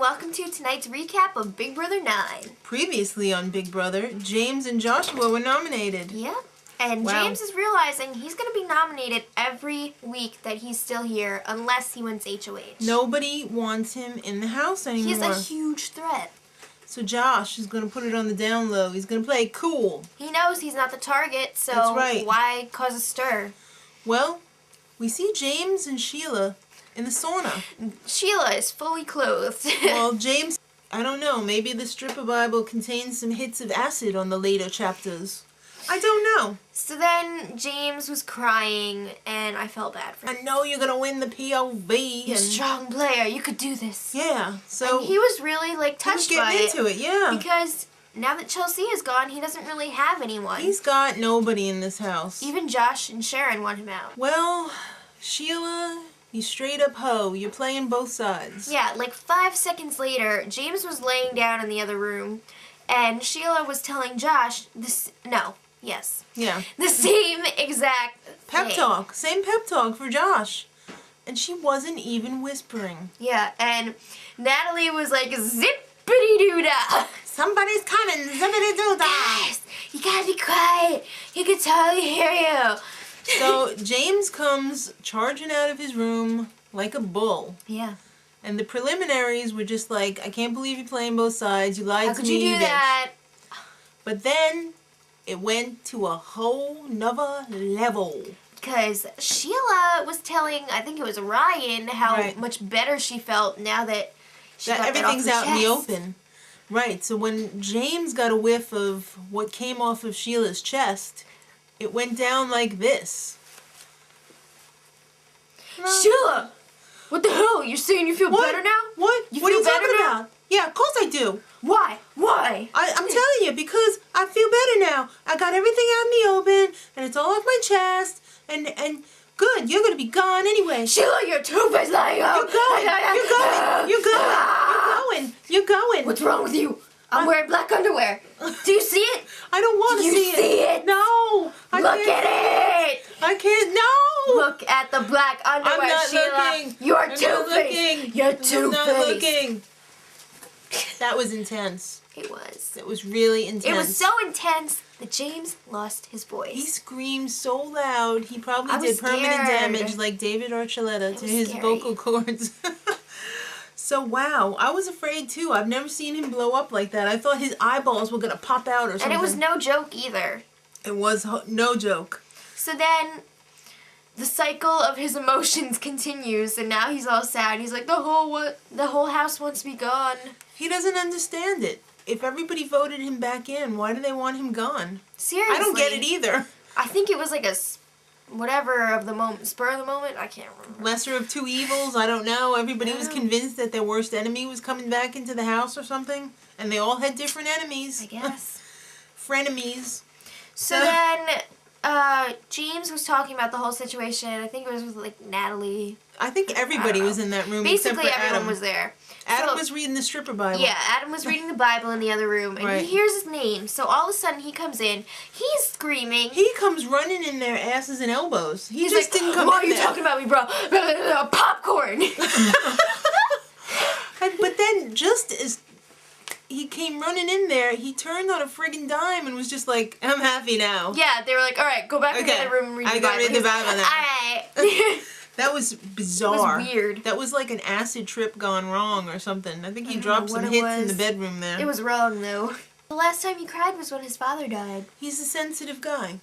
welcome to tonight's recap of Big Brother 9. Previously on Big Brother, James and Joshua were nominated. Yep. And wow. James is realizing he's going to be nominated every week that he's still here unless he wins HOH. Nobody wants him in the house anymore. He's a huge threat. So Josh is going to put it on the down low. He's going to play cool. He knows he's not the target, so that's right. Why cause a stir? Well, we see James and Sheila in the sauna. Sheila is fully clothed. Well, James, I don't know, maybe the stripper Bible contains some hits of acid on the later chapters. I don't know. So then James was crying, and I felt bad for him. I know you're going to win the POV. You're a strong player. You could do this. Yeah, so... And he was really, touched by it. Into it, yeah. Because now that Chelsia is gone, he doesn't really have anyone. He's got nobody in this house. Even Josh and Sharon want him out. Well, Sheila... You straight up hoe. You're playing both sides. Yeah, 5 seconds later, James was laying down in the other room, and Sheila was telling Josh Yeah. the same exact pep talk. Same pep talk for Josh. And she wasn't even whispering. Yeah, and Natalie was like, zippity-doo-dah. Somebody's coming, zippity-doo-dah. Yes, you gotta be quiet. He can totally hear you. So James comes charging out of his room like a bull. Yeah. And the preliminaries were just like, I can't believe you're playing both sides. You lied to me. How could you do that? But then it went to a whole nother level. Because Sheila was telling, I think it was Ryan, how much better she felt now that she got everything's that off her out in the chest. open. Right. So when James got a whiff of what came off of Sheila's chest, it went down like this. Sheila! What the hell? You're saying you feel better now? What? What are you talking about? Yeah, of course I do. Why? Why? I'm telling you, because I feel better now. I got everything out in the open, and it's all off my chest, and good, you're going to be gone anyway. Sheila, your tooth is lying out. You're going. What's wrong with you? I'm wearing black underwear. Do you see it? I don't want to see it. Do you see it? No. Look at it. I can't. No. Look at the black underwear, I'm not Sheila. looking. You're I'm not looking. You're two-faced. I'm not looking. That was intense. It was. It was really intense. It was so intense that James lost his voice. He screamed so loud, he probably did permanent damage like David Archuleta to his vocal cords. So wow, I was afraid too. I've never seen him blow up like that. I thought his eyeballs were going to pop out or something. And it was no joke either. It was no joke. So then the cycle of his emotions continues, and now he's all sad. He's like, the whole house wants me gone. He doesn't understand it. If everybody voted him back in, why do they want him gone? Seriously. I don't get it either. I think it was like a whatever of the moment, spur of the moment. I can't remember. Lesser of two evils. I don't know. Everybody was convinced that their worst enemy was coming back into the house or something, and they all had different enemies. I guess. Frenemies. So then, James was talking about the whole situation. I think it was with Natalie. I think everybody was in that room. Basically, except for everyone Adam. Was there. Adam was reading the stripper Bible. Yeah, Adam was reading the Bible in the other room, and he hears his name. So all of a sudden, he comes in. He's screaming. He comes running in their asses and elbows. He's just like, didn't come why are you talking about me, bro? Popcorn. But then, just as he came running in there, he turned on a friggin' dime and was just like, I'm happy now. Yeah, they were like, all right, go back in the other room and read the Bible. I gotta read the Bible now. All right. That was bizarre. It was weird. That was like an acid trip gone wrong or something. I think he dropped some hits in the bedroom there. It was wrong, though. The last time he cried was when his father died. He's a sensitive guy.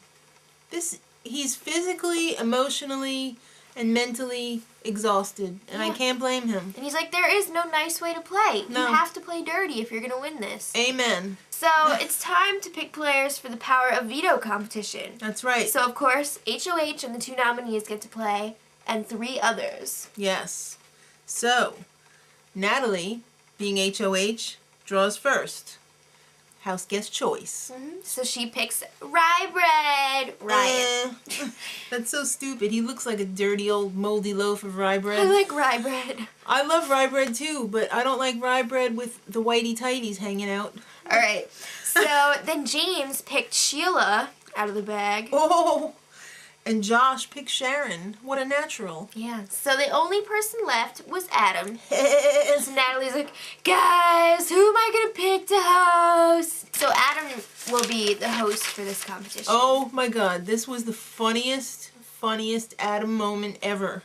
He's physically, emotionally, and mentally exhausted, and I can't blame him. And he's like, there is no nice way to play. No. You have to play dirty if you're going to win this. Amen. So it's time to pick players for the Power of Veto competition. That's right. So, of course, HOH and the 2 nominees get to play, and 3 others. Yes. So, Natalie, being HOH, draws first. House guest choice. So she picks rye bread. Ryan. That's so stupid. He looks like a dirty old moldy loaf of rye bread. I like rye bread. I love rye bread too, but I don't like rye bread with the whitey tighties hanging out. Alright. So then James picked Sheila out of the bag. Oh! And Josh picked Sharon. What a natural. Yeah. So the only person left was Adam. So Natalie's like, guys, who am I going to pick to host? So Adam will be the host for this competition. Oh my God. This was the funniest Adam moment ever.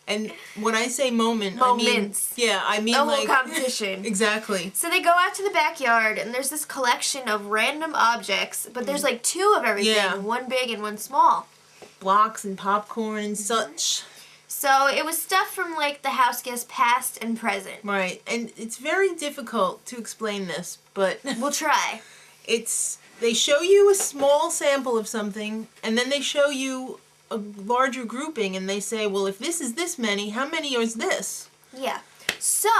And when I say moment, Moments. I mean the like... whole competition. Exactly. So they go out to the backyard, and there's this collection of random objects, but there's like two of everything, one big and one small. Blocks and popcorn and such. So it was stuff from like the house guests past and present. Right. And it's very difficult to explain this, but... We'll try. They show you a small sample of something, and then they show you a larger grouping, and they say, well, if this is this many, how many is this? Yeah. So,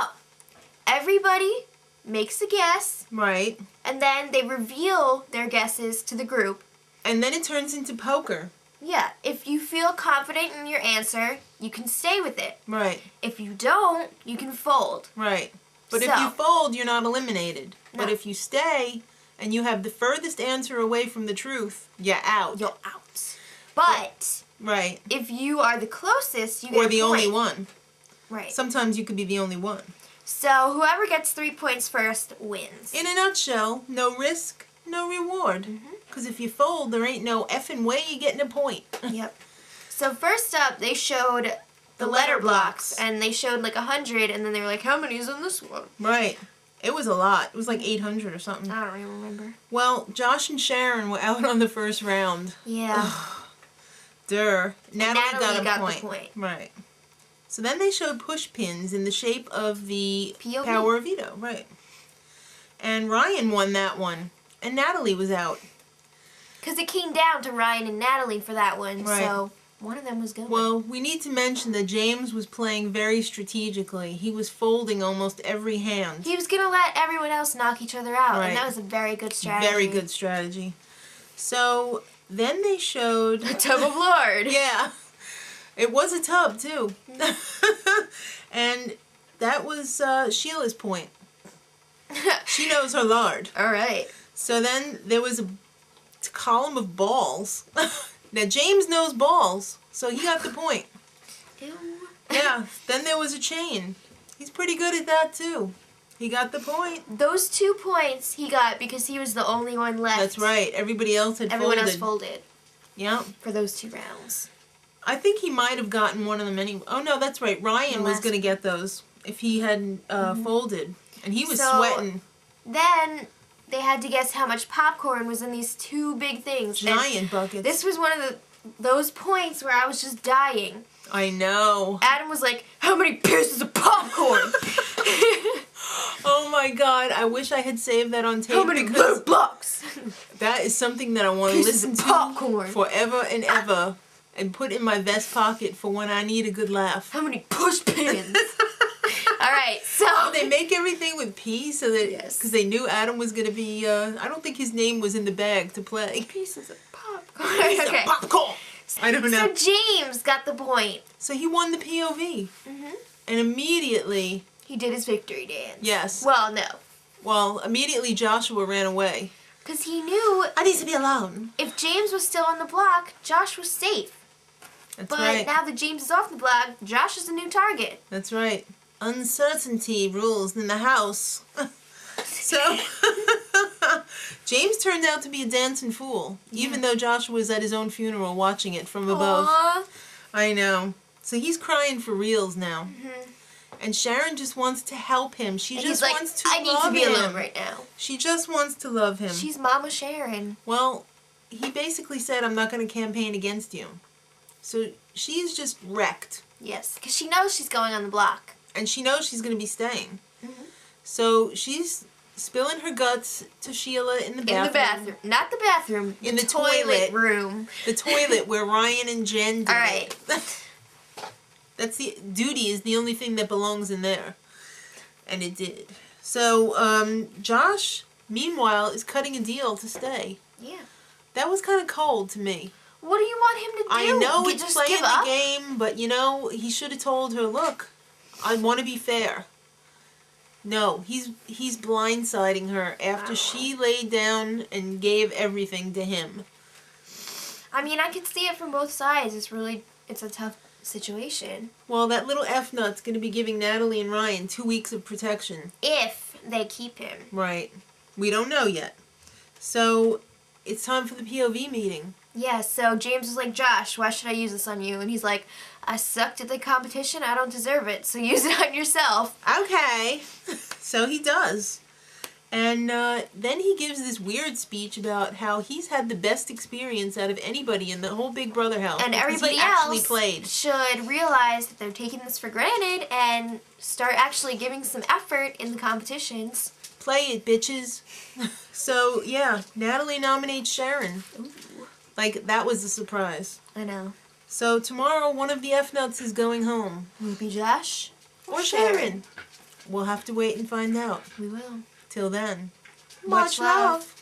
everybody makes a guess. Right. And then they reveal their guesses to the group. And then it turns into poker. Yeah. If you feel confident in your answer, you can stay with it. Right. If you don't, you can fold. Right. But if you fold, you're not eliminated. No. But if you stay and you have the furthest answer away from the truth, you're out. You're out. But right. If you are the closest, you get a point. Or the only one. Right. Sometimes you could be the only one. So whoever gets 3 points first wins. In a nutshell, no risk, no reward. Because if you fold, there ain't no effing way you getting a point. Yep. So first up, they showed the letter blocks, and they showed like 100, and then they were like, how many is in this one? Right. It was a lot. It was like 800 or something. I don't even remember. Well, Josh and Sharon were out on the first round. Yeah. Natalie got the point. Right. So then they showed push pins in the shape of the POV. Power of Veto. Right. And Ryan won that one. And Natalie was out. Because it came down to Ryan and Natalie for that one. Right. So one of them was going. Well, we need to mention that James was playing very strategically. He was folding almost every hand. He was going to let everyone else knock each other out. Right. And that was a very good strategy. Very good strategy. So then they showed... A tub of lard. Yeah. It was a tub, too. And that was Sheila's point. She knows her lard. All right. So then there was a column of balls. Now, James knows balls, so he got the point. Ew. Yeah. Then there was a chain. He's pretty good at that, too. He got the point. Those 2 points he got because he was the only one left. That's right. Everybody else had Everyone folded. else folded. Yeah. For those 2 rounds. I think he might have gotten one of them anyway. Oh, no, that's right. Ryan was going to get those if he hadn't folded. And he was sweating. Then they had to guess how much popcorn was in these 2 big things. Giant buckets. This was one of those points where I was just dying. I know. Adam was like, how many pieces of popcorn? Oh my God, I wish I had saved that on tape. How many blue blocks? That is something that I want to listen to popcorn forever and ever and put in my vest pocket for when I need a good laugh. How many push pins? All right, so... They make everything with P so that... Yes. Because they knew Adam was going to be... I don't think his name was in the bag to play. Pieces of popcorn. Pieces of popcorn! I don't know. So James got the point. So he won the POV. And immediately... He did his victory dance. Yes. Well, no. Well, immediately Joshua ran away. Because he knew... I need to be alone. If James was still on the block, Josh was safe. That's But right. now that James is off the block, Josh is a new target. That's right. Uncertainty rules in the house. So, James turned out to be a dancing fool, even though Joshua was at his own funeral watching it from above. Aww. I know. So he's crying for reals now. And Sharon just wants to help him. She just wants to love him. I need to be alone right now. She just wants to love him. She's Mama Sharon. Well, he basically said, I'm not going to campaign against you. So she's just wrecked. Yes, because she knows she's going on the block. And she knows she's going to be staying. So she's spilling her guts to Sheila in the bathroom. In the bathroom. Not the bathroom. In the toilet room. The toilet where Ryan and Jen did. All right. That's the duty is the only thing that belongs in there. And it did. So Josh, meanwhile, is cutting a deal to stay. Yeah. That was kind of cold to me. What do you want him to do? I know it's just playing give up? the game, but you know, he should have told her, look, I want to be fair. No, he's blindsiding her after she laid down and gave everything to him. I mean, I could see it from both sides. It's a tough situation. Well, that little F-nut's going to be giving Natalie and Ryan 2 weeks of protection. If they keep him. Right. We don't know yet. So, it's time for the POV meeting. Yeah, so James was like, Josh, why should I use this on you? And he's like, I sucked at the competition, I don't deserve it, so use it on yourself. Okay. So he does. And then he gives this weird speech about how he's had the best experience out of anybody in the whole Big Brother house. And everybody else should realize that they're taking this for granted and start actually giving some effort in the competitions. Play it, bitches. So, yeah, Natalie nominates Sharon. Ooh. Like, that was a surprise. I know. So, tomorrow, one of the F-nuts is going home. Will it be Josh? Or Sharon? We'll have to wait and find out. We will. Till then, Much love.